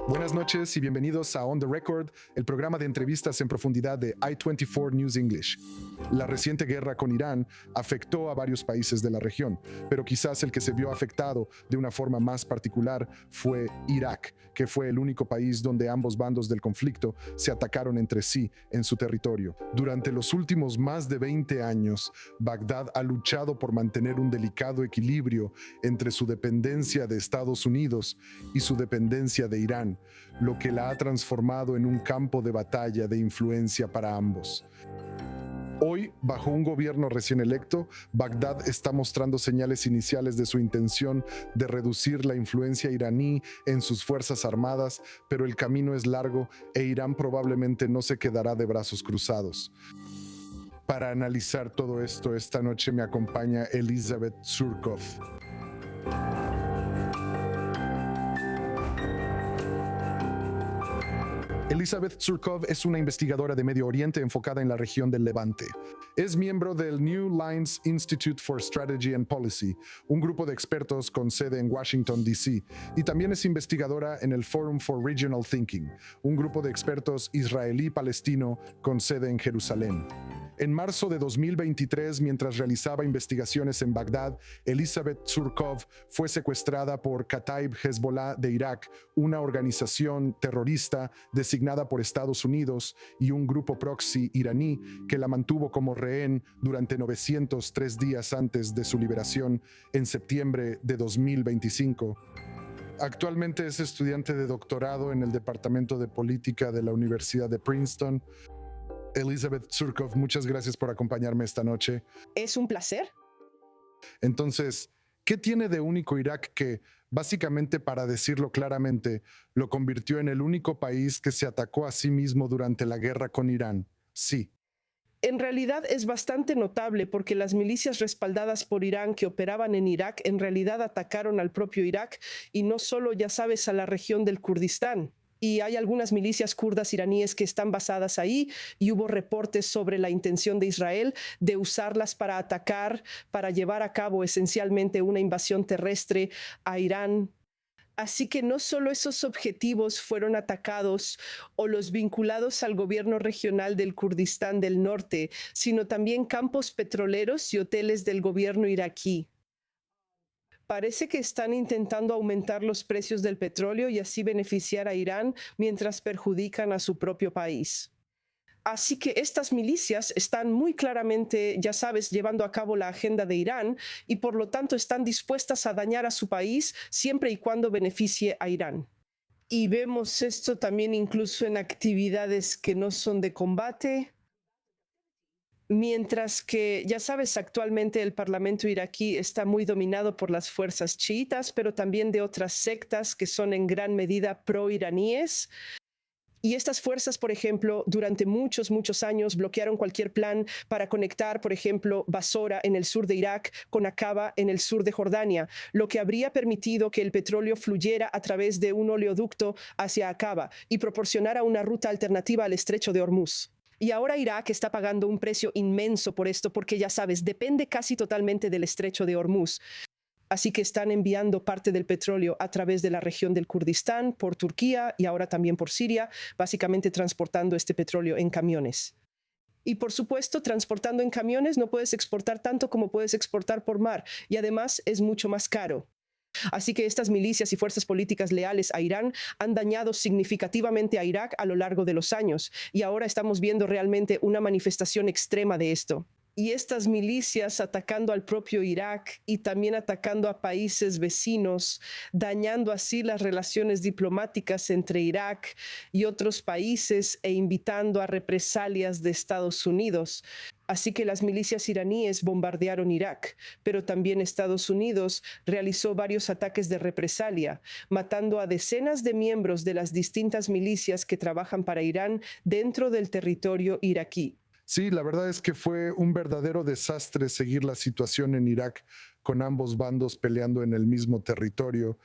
Buenas noches y bienvenidos a On the Record, el programa de entrevistas en profundidad de i24 News English. La reciente guerra con Irán afectó a varios países de la región, pero quizás el que se vio afectado de una forma más particular fue Irak, que fue el único país donde ambos bandos del conflicto se atacaron entre sí en su territorio. Durante los últimos más de 20 años, Bagdad ha luchado por mantener un delicado equilibrio entre su dependencia de Estados Unidos y su dependencia de Irán, lo que la ha transformado en un campo de batalla de influencia para ambos. Hoy, bajo un gobierno recién electo, Bagdad está mostrando señales iniciales de su intención de reducir la influencia iraní en sus fuerzas armadas, pero el camino es largo e Irán probablemente no se quedará de brazos cruzados. Para analizar todo esto, esta noche me acompaña Elizabeth Tsurkov. Elizabeth Tsurkov es una investigadora de Medio Oriente enfocada en la región del Levante. Es miembro del New Lines Institute for Strategy and Policy, un grupo de expertos con sede en Washington, D.C., y también es investigadora en el Forum for Regional Thinking, un grupo de expertos israelí-palestino con sede en Jerusalén. En marzo de 2023, mientras realizaba investigaciones en Bagdad, Elizabeth Tsurkov fue secuestrada por Kataib Hezbollah de Irak, una organización terrorista designada por Estados Unidos y un grupo proxy iraní que la mantuvo como rehén durante 903 días antes de su liberación en septiembre de 2025. Actualmente es estudiante de doctorado en el Departamento de Política de la Universidad de Princeton. Elizabeth Tsurkov, muchas gracias por acompañarme esta noche. Es un placer. Entonces, ¿qué tiene de único Irak que, básicamente, para decirlo claramente, lo convirtió en el único país que se atacó a sí mismo durante la guerra con Irán? Sí. En realidad es bastante notable porque las milicias respaldadas por Irán que operaban en Irak en realidad atacaron al propio Irak y no solo, ya sabes, a la región del Kurdistán. Y hay algunas milicias kurdas iraníes que están basadas ahí y hubo reportes sobre la intención de Israel de usarlas para atacar, para llevar a cabo esencialmente una invasión terrestre a Irán. Así que no solo esos objetivos fueron atacados o los vinculados al gobierno regional del Kurdistán del Norte, sino también campos petroleros y hoteles del gobierno iraquí. Parece que están intentando aumentar los precios del petróleo y así beneficiar a Irán mientras perjudican a su propio país. Así que estas milicias están muy claramente, ya sabes, llevando a cabo la agenda de Irán y por lo tanto están dispuestas a dañar a su país siempre y cuando beneficie a Irán. Y vemos esto también incluso en actividades que no son de combate. Mientras que, ya sabes, actualmente el parlamento iraquí está muy dominado por las fuerzas chiitas, pero también de otras sectas que son en gran medida pro-iraníes. Y estas fuerzas, por ejemplo, durante muchos años bloquearon cualquier plan para conectar, por ejemplo, Basora en el sur de Irak con Aqaba en el sur de Jordania, lo que habría permitido que el petróleo fluyera a través de un oleoducto hacia Aqaba y proporcionara una ruta alternativa al estrecho de Hormuz. Y ahora Irak está pagando un precio inmenso por esto porque, ya sabes, depende casi totalmente del estrecho de Hormuz. Así que están enviando parte del petróleo a través de la región del Kurdistán, por Turquía y ahora también por Siria, básicamente transportando este petróleo en camiones. Y por supuesto, transportando en camiones no puedes exportar tanto como puedes exportar por mar y además es mucho más caro. Así que estas milicias y fuerzas políticas leales a Irán han dañado significativamente a Irak a lo largo de los años y ahora estamos viendo realmente una manifestación extrema de esto. Y estas milicias atacando al propio Irak y también atacando a países vecinos, dañando así las relaciones diplomáticas entre Irak y otros países e invitando a represalias de Estados Unidos. Así que las milicias iraníes bombardearon Irak, pero también Estados Unidos realizó varios ataques de represalia, matando a decenas de miembros de las distintas milicias que trabajan para Irán dentro del territorio iraquí. Sí, la verdad es que fue un verdadero desastre seguir la situación en Irak con ambos bandos peleando en el mismo territorio.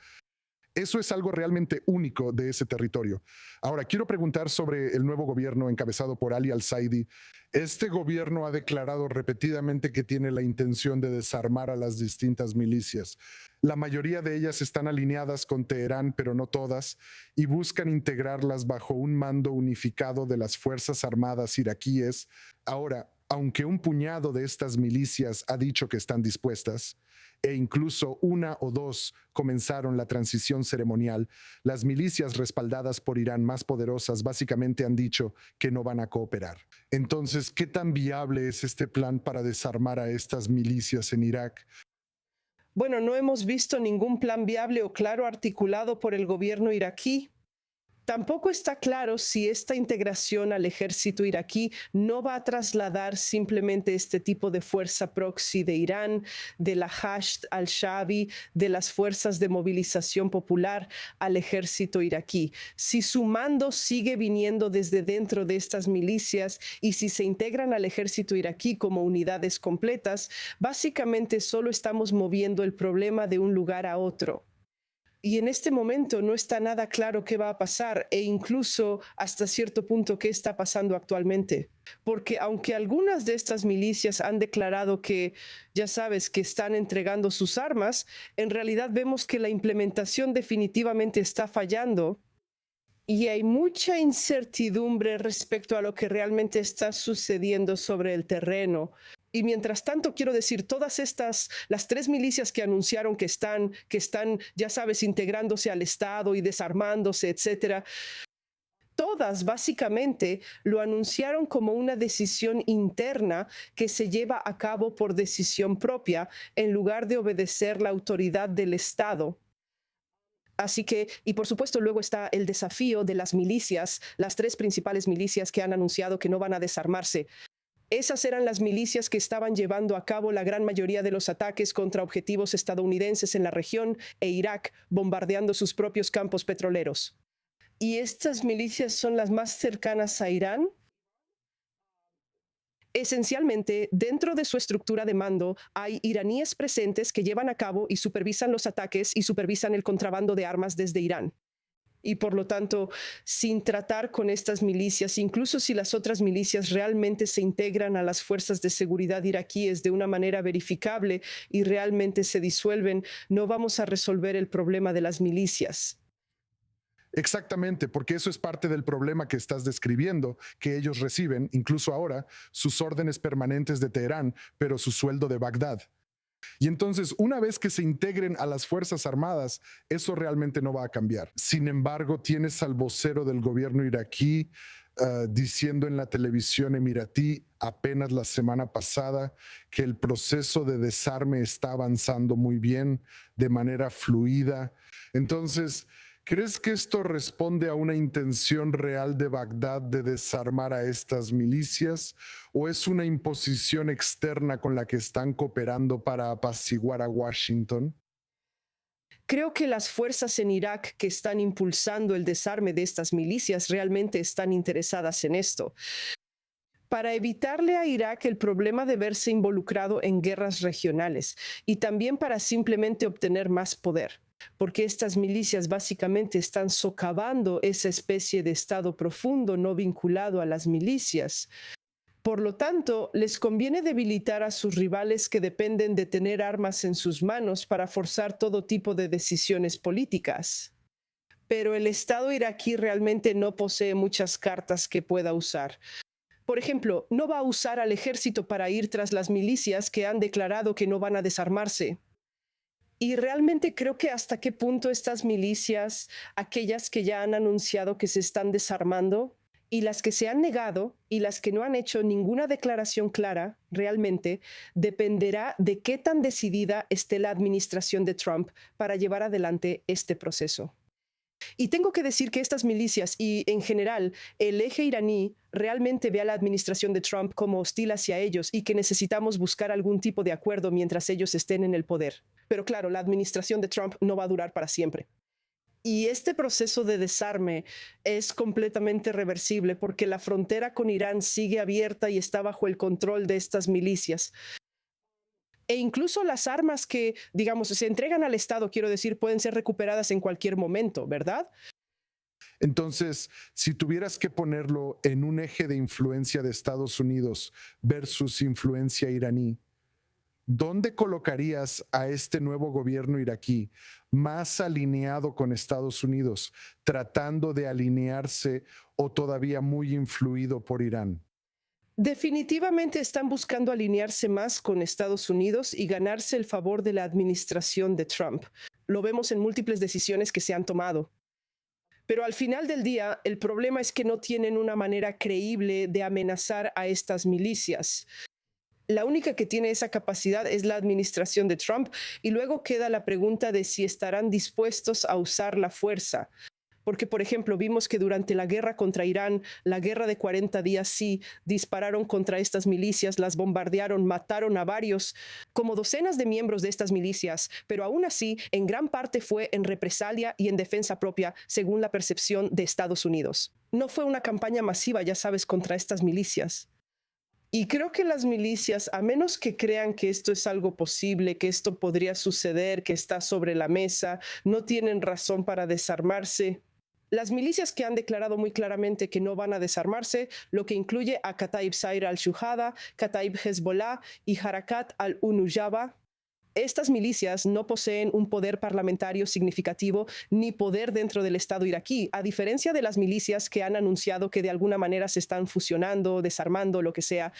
Eso es algo realmente único de ese territorio. Ahora, quiero preguntar sobre el nuevo gobierno encabezado por Ali al-Saidi. Este gobierno ha declarado repetidamente que tiene la intención de desarmar a las distintas milicias. La mayoría de ellas están alineadas con Teherán, pero no todas, y buscan integrarlas bajo un mando unificado de las Fuerzas Armadas iraquíes. Ahora, aunque un puñado de estas milicias ha dicho que están dispuestas, e incluso una o dos comenzaron la transición ceremonial, las milicias respaldadas por Irán más poderosas básicamente han dicho que no van a cooperar. Entonces, ¿qué tan viable es este plan para desarmar a estas milicias en Irak? Bueno, no hemos visto ningún plan viable o claro articulado por el gobierno iraquí. Tampoco está claro si esta integración al ejército iraquí no va a trasladar simplemente este tipo de fuerza proxy de Irán, de la Hashd al-Shaabi, de las fuerzas de movilización popular al ejército iraquí. Si su mando sigue viniendo desde dentro de estas milicias y si se integran al ejército iraquí como unidades completas, básicamente solo estamos moviendo el problema de un lugar a otro. Y en este momento no está nada claro qué va a pasar e incluso hasta cierto punto qué está pasando actualmente. Porque aunque algunas de estas milicias han declarado que, ya sabes, que están entregando sus armas, en realidad vemos que la implementación definitivamente está fallando. Y hay mucha incertidumbre respecto a lo que realmente está sucediendo sobre el terreno. Y mientras tanto, quiero decir, las tres milicias que anunciaron que están, ya sabes, integrándose al Estado y desarmándose, etcétera, todas básicamente lo anunciaron como una decisión interna que se lleva a cabo por decisión propia en lugar de obedecer la autoridad del Estado. Así que, y por supuesto, luego está el desafío de las milicias, las tres principales milicias que han anunciado que no van a desarmarse. Esas eran las milicias que estaban llevando a cabo la gran mayoría de los ataques contra objetivos estadounidenses en la región e Irak, bombardeando sus propios campos petroleros. ¿Y estas milicias son las más cercanas a Irán? Esencialmente, dentro de su estructura de mando, hay iraníes presentes que llevan a cabo y supervisan los ataques y supervisan el contrabando de armas desde Irán. Y por lo tanto, sin tratar con estas milicias, incluso si las otras milicias realmente se integran a las fuerzas de seguridad iraquíes de una manera verificable y realmente se disuelven, no vamos a resolver el problema de las milicias. Exactamente, porque eso es parte del problema que estás describiendo, que ellos reciben, incluso ahora, sus órdenes permanentes de Teherán, pero su sueldo de Bagdad. Y entonces, una vez que se integren a las Fuerzas Armadas, eso realmente no va a cambiar. Sin embargo, tienes al vocero del gobierno iraquí diciendo en la televisión emiratí apenas la semana pasada que el proceso de desarme está avanzando muy bien, de manera fluida. Entonces, ¿crees que esto responde a una intención real de Bagdad de desarmar a estas milicias o es una imposición externa con la que están cooperando para apaciguar a Washington? Creo que las fuerzas en Irak que están impulsando el desarme de estas milicias realmente están interesadas en esto. Para evitarle a Irak el problema de verse involucrado en guerras regionales y también para simplemente obtener más poder, porque estas milicias básicamente están socavando esa especie de estado profundo no vinculado a las milicias. Por lo tanto, les conviene debilitar a sus rivales que dependen de tener armas en sus manos para forzar todo tipo de decisiones políticas. Pero el Estado iraquí realmente no posee muchas cartas que pueda usar. Por ejemplo, no va a usar al ejército para ir tras las milicias que han declarado que no van a desarmarse. Y realmente creo que hasta qué punto estas milicias, aquellas que ya han anunciado que se están desarmando, y las que se han negado y las que no han hecho ninguna declaración clara, realmente, dependerá de qué tan decidida esté la administración de Trump para llevar adelante este proceso. Y tengo que decir que estas milicias y, en general, el eje iraní realmente ve a la administración de Trump como hostil hacia ellos y que necesitamos buscar algún tipo de acuerdo mientras ellos estén en el poder. Pero claro, la administración de Trump no va a durar para siempre. Y este proceso de desarme es completamente reversible porque la frontera con Irán sigue abierta y está bajo el control de estas milicias. E incluso las armas que, digamos, se entregan al Estado, quiero decir, pueden ser recuperadas en cualquier momento, ¿verdad? Entonces, si tuvieras que ponerlo en un eje de influencia de Estados Unidos versus influencia iraní, ¿dónde colocarías a este nuevo gobierno iraquí más alineado con Estados Unidos, tratando de alinearse o todavía muy influido por Irán? Definitivamente están buscando alinearse más con Estados Unidos y ganarse el favor de la administración de Trump. Lo vemos en múltiples decisiones que se han tomado. Pero al final del día, el problema es que no tienen una manera creíble de amenazar a estas milicias. La única que tiene esa capacidad es la administración de Trump y luego queda la pregunta de si estarán dispuestos a usar la fuerza. Porque, por ejemplo, vimos que durante la guerra contra Irán, la guerra de 40 días, sí, dispararon contra estas milicias, las bombardearon, mataron a varios, como docenas de miembros de estas milicias, pero aún así, en gran parte fue en represalia y en defensa propia, según la percepción de Estados Unidos. No fue una campaña masiva, ya sabes, contra estas milicias. Y creo que las milicias, a menos que crean que esto es algo posible, que esto podría suceder, que está sobre la mesa, no tienen razón para desarmarse. Las milicias que han declarado muy claramente que no van a desarmarse, lo que incluye a Kataib Zair al-Shuhada, Kataib Hezbollah y Harakat al-Nujaba. Estas milicias no poseen un poder parlamentario significativo ni poder dentro del Estado iraquí, a diferencia de las milicias que han anunciado que de alguna manera se están fusionando, desarmando, lo que sea.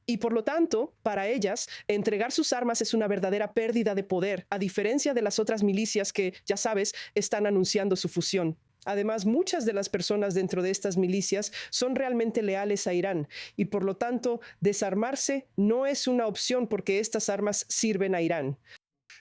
Y por lo tanto, para ellas, entregar sus armas es una verdadera pérdida de poder, a diferencia de las otras milicias que, ya sabes, están anunciando su fusión. Además, muchas de las personas dentro de estas milicias son realmente leales a Irán y por lo tanto, desarmarse no es una opción porque estas armas sirven a Irán.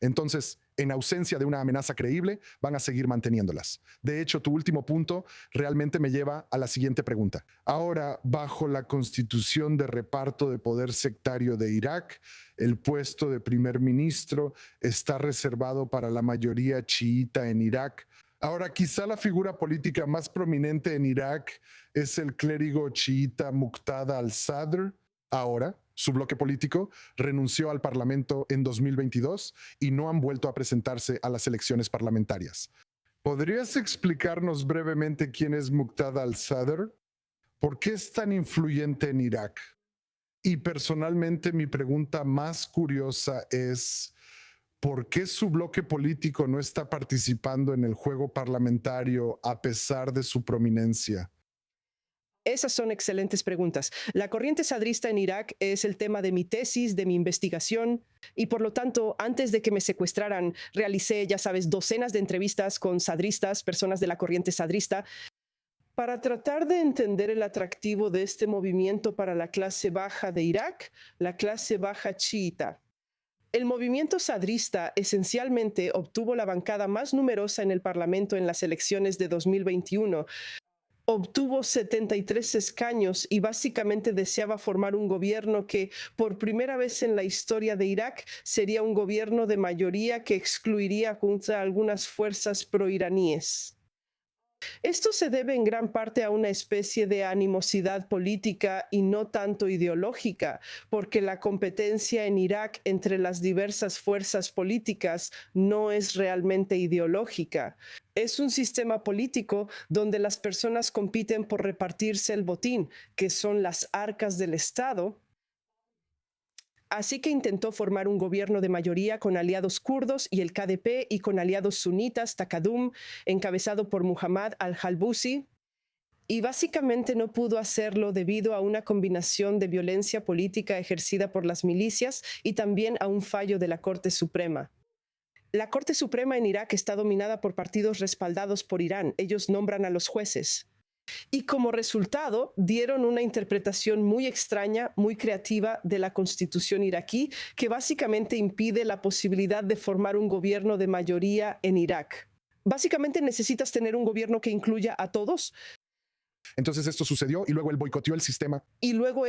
Entonces, en ausencia de una amenaza creíble, van a seguir manteniéndolas. De hecho, tu último punto realmente me lleva a la siguiente pregunta. Ahora, bajo la constitución de reparto de poder sectario de Irak, el puesto de primer ministro está reservado para la mayoría chiita en Irak. Ahora, quizá la figura política más prominente en Irak es el clérigo chiita Muqtada al-Sadr. Ahora, su bloque político renunció al Parlamento en 2022 y no han vuelto a presentarse a las elecciones parlamentarias. ¿Podrías explicarnos brevemente quién es Muqtada al-Sadr? ¿Por qué es tan influyente en Irak? Y personalmente mi pregunta más curiosa es, ¿por qué su bloque político no está participando en el juego parlamentario a pesar de su prominencia? Esas son excelentes preguntas. La corriente sadrista en Irak es el tema de mi tesis, de mi investigación, y por lo tanto, antes de que me secuestraran, realicé, ya sabes, docenas de entrevistas con sadristas, personas de la corriente sadrista, para tratar de entender el atractivo de este movimiento para la clase baja de Irak, la clase baja chiita. El movimiento sadrista esencialmente obtuvo la bancada más numerosa en el Parlamento en las elecciones de 2021. Obtuvo 73 escaños y básicamente deseaba formar un gobierno que, por primera vez en la historia de Irak, sería un gobierno de mayoría que excluiría contra algunas fuerzas proiraníes. Esto se debe en gran parte a una especie de animosidad política y no tanto ideológica, porque la competencia en Irak entre las diversas fuerzas políticas no es realmente ideológica. Es un sistema político donde las personas compiten por repartirse el botín, que son las arcas del Estado. Así que intentó formar un gobierno de mayoría con aliados kurdos y el KDP y con aliados sunitas, Takadum, encabezado por Muhammad al-Halbusi. Y básicamente no pudo hacerlo debido a una combinación de violencia política ejercida por las milicias y también a un fallo de la Corte Suprema. La Corte Suprema en Irak está dominada por partidos respaldados por Irán. Ellos nombran a los jueces. Y como resultado, dieron una interpretación muy extraña, muy creativa de la constitución iraquí, que básicamente impide la posibilidad de formar un gobierno de mayoría en Irak. Básicamente necesitas tener un gobierno que incluya a todos. Entonces esto sucedió y luego él boicoteó el sistema. Y luego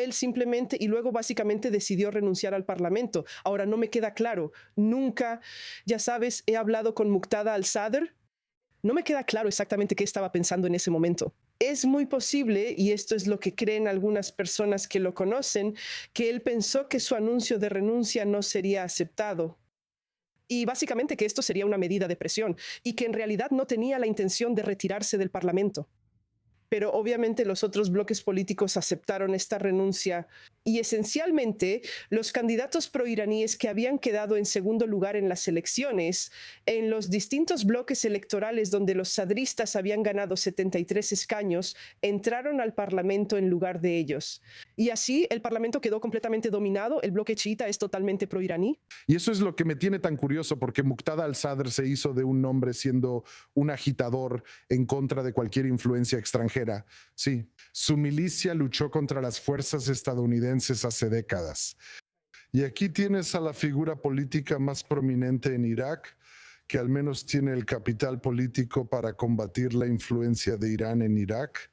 básicamente decidió renunciar al Parlamento. Ahora no me queda claro. Nunca, ya sabes, he hablado con Muqtada al-Sadr. No me queda claro exactamente qué estaba pensando en ese momento. Es muy posible, y esto es lo que creen algunas personas que lo conocen, que él pensó que su anuncio de renuncia no sería aceptado. Y básicamente que esto sería una medida de presión y que en realidad no tenía la intención de retirarse del Parlamento. Pero obviamente los otros bloques políticos aceptaron esta renuncia y esencialmente los candidatos proiraníes que habían quedado en segundo lugar en las elecciones, en los distintos bloques electorales donde los sadristas habían ganado 73 escaños, entraron al Parlamento en lugar de ellos. Y así el Parlamento quedó completamente dominado, el bloque chiita es totalmente proiraní. Y eso es lo que me tiene tan curioso, porque Muqtada al-Sadr se hizo de un hombre siendo un agitador en contra de cualquier influencia extranjera. Sí, su milicia luchó contra las fuerzas estadounidenses hace décadas. Y aquí tienes a la figura política más prominente en Irak, que al menos tiene el capital político para combatir la influencia de Irán en Irak.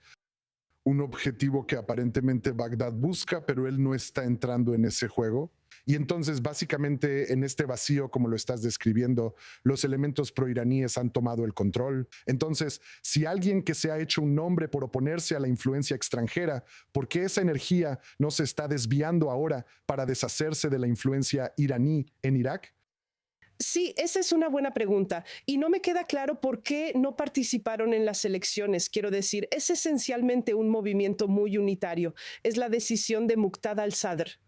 Un objetivo que aparentemente Bagdad busca, pero él no está entrando en ese juego. Y entonces, básicamente, en este vacío, como lo estás describiendo, los elementos proiraníes han tomado el control. Entonces, si alguien que se ha hecho un nombre por oponerse a la influencia extranjera, ¿por qué esa energía no se está desviando ahora para deshacerse de la influencia iraní en Irak? Sí, esa es una buena pregunta y no me queda claro por qué no participaron en las elecciones. Quiero decir, es esencialmente un movimiento muy unitario. Es la decisión de Muqtada al-Sadr.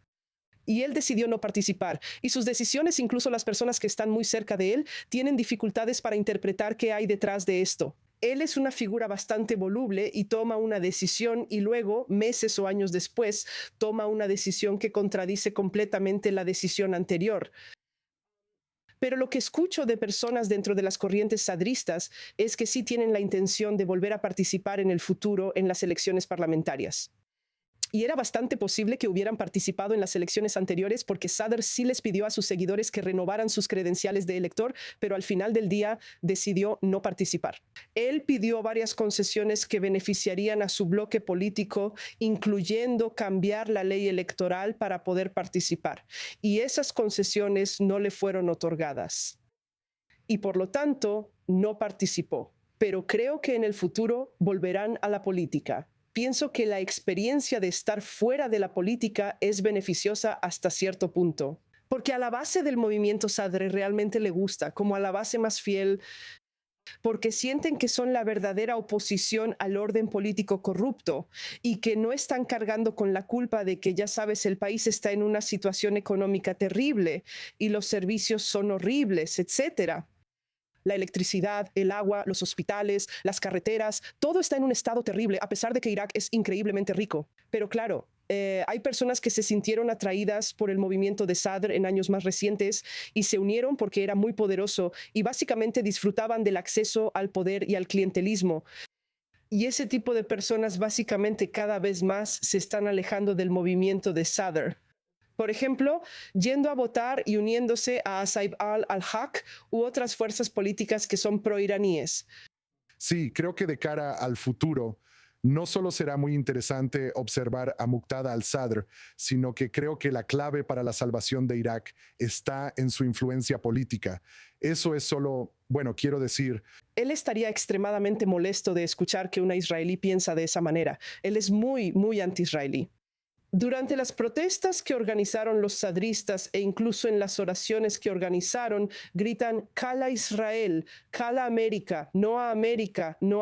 Y él decidió no participar. Y sus decisiones, incluso las personas que están muy cerca de él, tienen dificultades para interpretar qué hay detrás de esto. Él es una figura bastante voluble y toma una decisión y luego, meses o años después, toma una decisión que contradice completamente la decisión anterior. Pero lo que escucho de personas dentro de las corrientes sadristas es que sí tienen la intención de volver a participar en el futuro en las elecciones parlamentarias. Y era bastante posible que hubieran participado en las elecciones anteriores porque Sadr sí les pidió a sus seguidores que renovaran sus credenciales de elector, pero al final del día decidió no participar. Él pidió varias concesiones que beneficiarían a su bloque político, incluyendo cambiar la ley electoral para poder participar. Y esas concesiones no le fueron otorgadas. Y por lo tanto, no participó. Pero creo que en el futuro volverán a la política. Pienso que la experiencia de estar fuera de la política es beneficiosa hasta cierto punto, porque a la base del movimiento Sadr realmente le gusta, como a la base más fiel, porque sienten que son la verdadera oposición al orden político corrupto y que no están cargando con la culpa de que, ya sabes, el país está en una situación económica terrible y los servicios son horribles, etcétera. La electricidad, el agua, los hospitales, las carreteras, todo está en un estado terrible, a pesar de que Irak es increíblemente rico. Pero claro, hay personas que se sintieron atraídas por el movimiento de Sadr en años más recientes y se unieron porque era muy poderoso y básicamente disfrutaban del acceso al poder y al clientelismo. Y ese tipo de personas básicamente cada vez más se están alejando del movimiento de Sadr. Por ejemplo, yendo a votar y uniéndose a Saif al-Haq u otras fuerzas políticas que son proiraníes. Sí, creo que de cara al futuro, no solo será muy interesante observar a Muqtada al-Sadr, sino que creo que la clave para la salvación de Irak está en su influencia política. Eso es solo, bueno, quiero decir... Él estaría extremadamente molesto de escuchar que una israelí piensa de esa manera. Él es muy, muy anti-israelí. Durante las protestas que organizaron los sadristas e incluso en las oraciones que organizaron, gritan Cala Israel, Cala América, no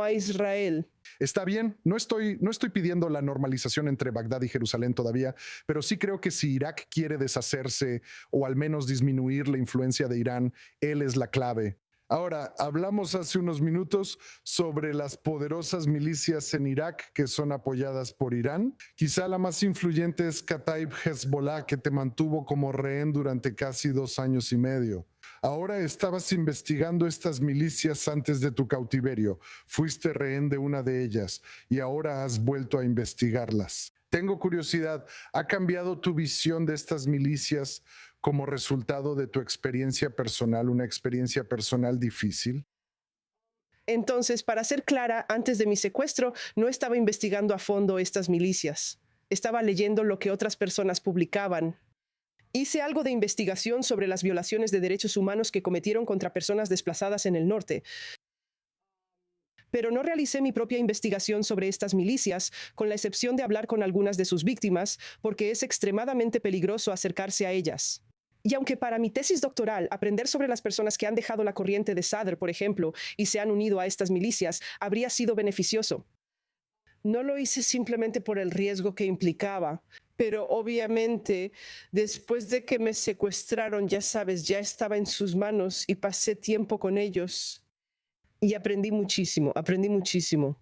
a Israel. Está bien, no estoy pidiendo la normalización entre Bagdad y Jerusalén todavía, pero sí creo que si Irak quiere deshacerse o al menos disminuir la influencia de Irán, él es la clave. Ahora, hablamos hace unos minutos sobre las poderosas milicias en Irak que son apoyadas por Irán. Quizá la más influyente es Kataib Hezbollah, que te mantuvo como rehén durante casi 2 años y medio. Ahora estabas investigando estas milicias antes de tu cautiverio. Fuiste rehén de una de ellas y ahora has vuelto a investigarlas. Tengo curiosidad, ¿ha cambiado tu visión de estas milicias como resultado de tu experiencia personal, una experiencia personal difícil? Entonces, para ser clara, antes de mi secuestro, no estaba investigando a fondo estas milicias. Estaba leyendo lo que otras personas publicaban. Hice algo de investigación sobre las violaciones de derechos humanos que cometieron contra personas desplazadas en el norte. Pero no realicé mi propia investigación sobre estas milicias, con la excepción de hablar con algunas de sus víctimas, porque es extremadamente peligroso acercarse a ellas. Y aunque para mi tesis doctoral aprender sobre las personas que han dejado la corriente de Sadr, por ejemplo, y se han unido a estas milicias, habría sido beneficioso, no lo hice simplemente por el riesgo que implicaba. Pero obviamente, después de que me secuestraron, ya sabes, ya estaba en sus manos y pasé tiempo con ellos. Y aprendí muchísimo, aprendí muchísimo.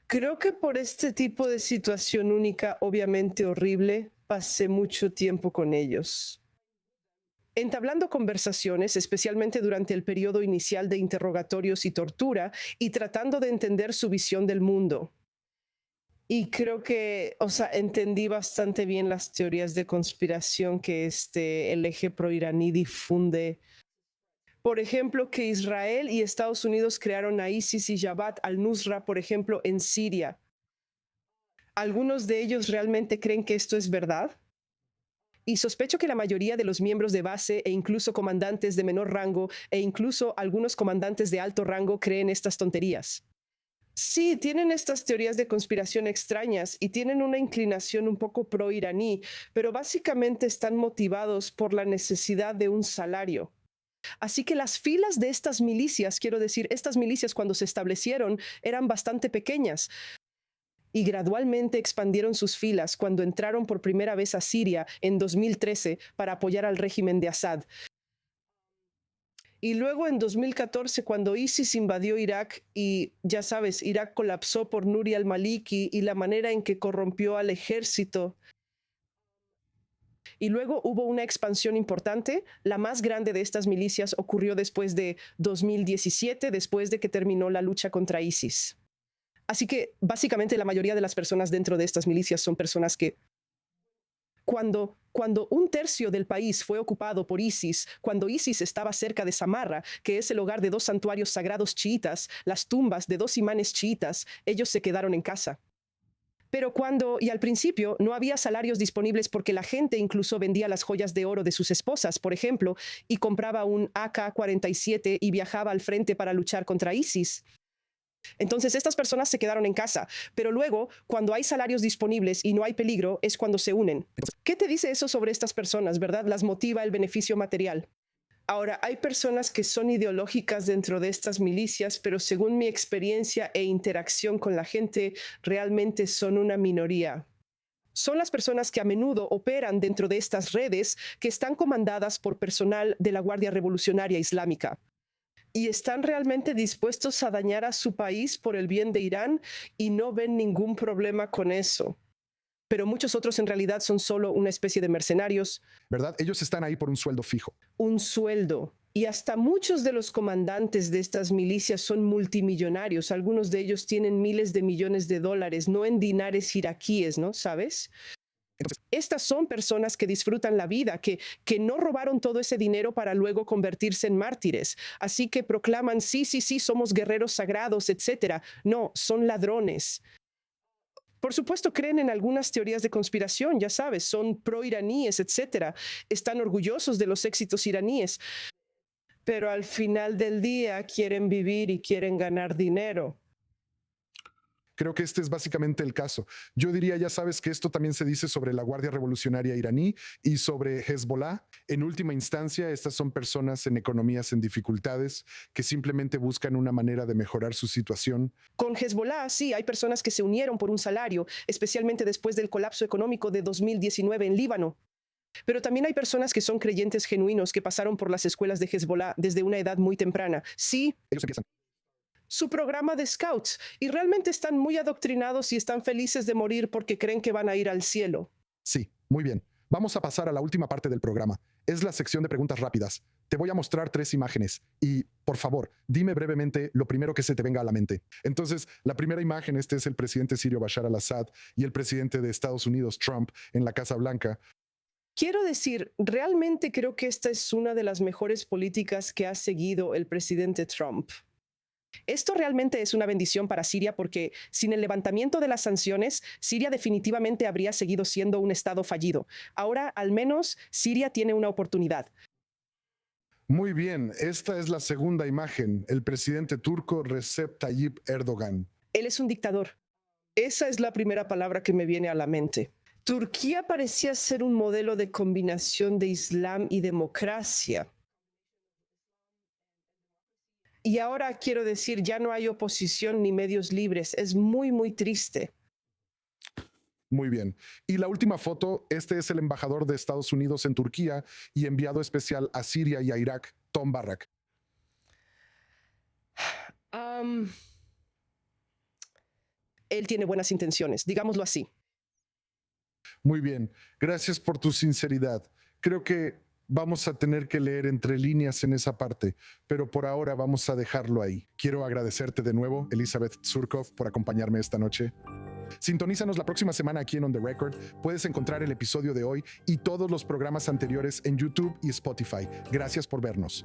Creo que por este tipo de situación única, obviamente horrible, pasé mucho tiempo con ellos. Entablando conversaciones, especialmente durante el periodo inicial de interrogatorios y tortura, y tratando de entender su visión del mundo. Y creo que, entendí bastante bien las teorías de conspiración que el eje proiraní difunde. Por ejemplo, que Israel y Estados Unidos crearon a ISIS y Jabhat al-Nusra, por ejemplo, en Siria. Algunos de ellos realmente creen que esto es verdad. Y sospecho que la mayoría de los miembros de base e incluso comandantes de menor rango e incluso algunos comandantes de alto rango creen estas tonterías. Sí, tienen estas teorías de conspiración extrañas y tienen una inclinación un poco pro-iraní, pero básicamente están motivados por la necesidad de un salario. Así que las filas de estas milicias, quiero decir, estas milicias cuando se establecieron eran bastante pequeñas y gradualmente expandieron sus filas cuando entraron por primera vez a Siria en 2013 para apoyar al régimen de Assad. Y luego en 2014, cuando ISIS invadió Irak y, ya sabes, Irak colapsó por Nuri al-Maliki y la manera en que corrompió al ejército. Y luego hubo una expansión importante. La más grande de estas milicias ocurrió después de 2017, después de que terminó la lucha contra ISIS. Así que, básicamente, la mayoría de las personas dentro de estas milicias son personas que Cuando un tercio del país fue ocupado por ISIS, cuando ISIS estaba cerca de Samarra, que es el hogar de 2 santuarios sagrados chiitas, las tumbas de 2 imanes chiitas, ellos se quedaron en casa. Pero al principio no había salarios disponibles porque la gente incluso vendía las joyas de oro de sus esposas, por ejemplo, y compraba un AK-47 y viajaba al frente para luchar contra ISIS. Entonces estas personas se quedaron en casa, pero luego, cuando hay salarios disponibles y no hay peligro, es cuando se unen. ¿Qué te dice eso sobre estas personas, verdad? Las motiva el beneficio material. Ahora, hay personas que son ideológicas dentro de estas milicias, pero según mi experiencia e interacción con la gente, realmente son una minoría. Son las personas que a menudo operan dentro de estas redes que están comandadas por personal de la Guardia Revolucionaria Islámica. Y están realmente dispuestos a dañar a su país por el bien de Irán y no ven ningún problema con eso. Pero muchos otros en realidad son solo una especie de mercenarios. ¿Verdad? Ellos están ahí por un sueldo fijo. Un sueldo. Y hasta muchos de los comandantes de estas milicias son multimillonarios. Algunos de ellos tienen miles de millones de dólares, no en dinares iraquíes, ¿no? ¿Sabes? Estas son personas que disfrutan la vida, que no robaron todo ese dinero para luego convertirse en mártires. Así que proclaman, sí, somos guerreros sagrados, etc. No, son ladrones. Por supuesto, creen en algunas teorías de conspiración, ya sabes, son pro-iraníes, etc. Están orgullosos de los éxitos iraníes. Pero al final del día quieren vivir y quieren ganar dinero. Creo que este es básicamente el caso. Yo diría, ya sabes, que esto también se dice sobre la Guardia Revolucionaria iraní y sobre Hezbollah. En última instancia, estas son personas en economías en dificultades que simplemente buscan una manera de mejorar su situación. Con Hezbollah, sí, hay personas que se unieron por un salario, especialmente después del colapso económico de 2019 en Líbano. Pero también hay personas que son creyentes genuinos que pasaron por las escuelas de Hezbollah desde una edad muy temprana. Sí. Ellos empiezan su programa de scouts y realmente están muy adoctrinados y están felices de morir porque creen que van a ir al cielo. Sí, muy bien. Vamos a pasar a la última parte del programa. Es la sección de preguntas rápidas. Te voy a mostrar 3 imágenes y, por favor, dime brevemente lo primero que se te venga a la mente. Entonces, la primera imagen, este es el presidente sirio Bashar al-Assad y el presidente de Estados Unidos, Trump, en la Casa Blanca. Quiero decir, realmente creo que esta es una de las mejores políticas que ha seguido el presidente Trump. Esto realmente es una bendición para Siria porque sin el levantamiento de las sanciones, Siria definitivamente habría seguido siendo un estado fallido. Ahora, al menos, Siria tiene una oportunidad. Muy bien, esta es la segunda imagen, el presidente turco Recep Tayyip Erdogan. Él es un dictador. Esa es la primera palabra que me viene a la mente. Turquía parecía ser un modelo de combinación de Islam y democracia. Y ahora quiero decir, ya no hay oposición ni medios libres. Es muy, muy triste. Muy bien. Y la última foto, este es el embajador de Estados Unidos en Turquía y enviado especial a Siria y a Irak, Tom Barrack. Él tiene buenas intenciones, digámoslo así. Muy bien. Gracias por tu sinceridad. Creo que vamos a tener que leer entre líneas en esa parte, pero por ahora vamos a dejarlo ahí. Quiero agradecerte de nuevo, Elizabeth Surkov, por acompañarme esta noche. Sintonízanos la próxima semana aquí en On The Record. Puedes encontrar el episodio de hoy y todos los programas anteriores en YouTube y Spotify. Gracias por vernos.